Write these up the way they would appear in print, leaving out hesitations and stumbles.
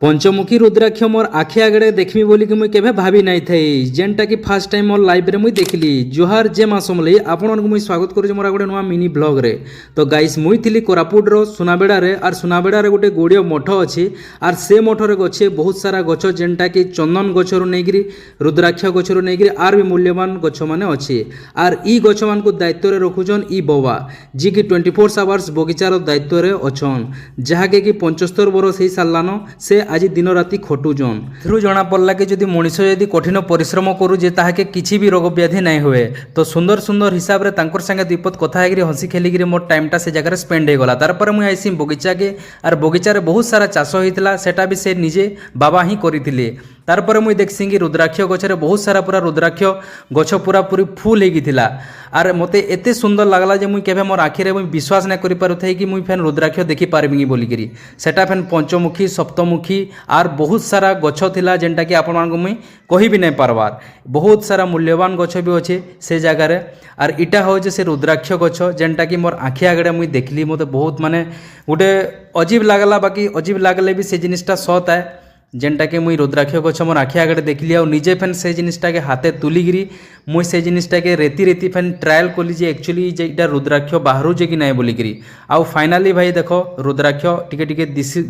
पंचमुखी रुद्राक्ष मोर आखि आगे देखमी बोली कि मुझे केवे भाभी नहीं थी जेनटा कि फास्ट टाइम मोर लाइफ रे मुई देखली जुहार जे मासमली आपण मुई स्वागत करूँ मोर गोटे नुआ मिनी ब्लॉग रे। तो गाइस मुई थिली कोरापुट रो सुनाबेड़ा रे आर सुनाबेड़ा रे गोटे गोड़िया मठ अच्छी आर से मठ रे गछे बहुत सारा गछ जेनटा कि चंदन गछरु नेगिरी रुद्राक्ष गछरु नेगिरी आर भी मूल्यवान गछ माने अच्छी आर ई गछ मान को दायित्व रे रखुछन ई बाबा जी कि 24 आवर्स बगीचार दायित्व रे अछन जहाँके कि 75 बरस ही सालान से आज दिन राति खटुजन थ्रु जना पड़ला कि जदि मनीष यदि कठिन परिश्रम करूजे ताहाके किछि भी रोग व्याधि नहीं हुए। तो सुंदर सुंदर हिसाब रे तांकर संगे दुईपद कथा हेगिरी हसी खेलिकी मोर टाइमटा से जगह स्पेंड हो गला। तारपर मुई आइसी बगीचा के आर बगीचा रे बहुत सारा चाष होइतिला सेटा भी से निजे बाबा ही करिथिले। तारपर मुई देखसी कि रुद्राक्ष गछरे बहुत सारा पूरा रुद्राक्ष गछ पूरा पूरी फुल हेगिथिला आर मते एते सुंदर लागला जे मुई केबे मोर आखि रे मुई विश्वास नै करि पारुथै कि मुई फेन रुद्राक्ष देखि पारबिंगी बोलिकरी सेटा फेन पंचमुखी सप्तमुखी आर बहुत सारा गछ थिला जेनटा कि आपण मानकु मुई कहि भी नै पारबार बहुत सारा मूल्यवान गछ भी अच्छे से जगह रे आर इटा हो जे से रुद्राक्ष गछ जेनटा कि मोर आखि आगड़े मुई देखली मते बहुत माने गोटे अजीब लागला। बाकी अजीब लागले भी से जिनिसटा सत है जेनटा कि मुई रुद्राक्ष गछ मोर आखि आगड़े देखली और निजे फेन से जिनिसटा के हाथे तुलिगिरी मुई से जिनिसटा के रेती रेती फेन ट्रायल कली जे एक्चुअली जे इटा रुद्राक्ष बाहरु जे कि नाय बोलिकरी आउ फाइनाली भाई देखो रुद्राक्ष टिके टिके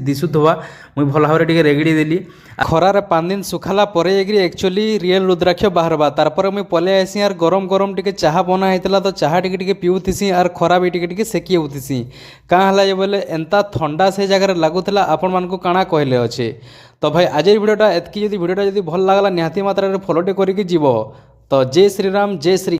दिसुथवा मुई भल भाव टिके रेगड़ी देली खरार 5 दिन सुखाला परे एग्री एक्चुअली रियल रुद्राक्ष बाहरबा। तारपर मुई पले आसी आर गरम गरम टिके चाहा बना हेतला तो चाहा टिके टिके पिउथिसी आर खरा भी टिके टिके सेकी होथिसी का हला जे बोले एंता ठंडा से जगह लागुथला आपण मानको काना कहले अछि। तो भाई आज भिडियोटा एतकी जदि भिडियोटा जदि भल लागला निहाती मात्रा रे फॉलो टे करिकि जीवो। तो जय श्री राम जय श्री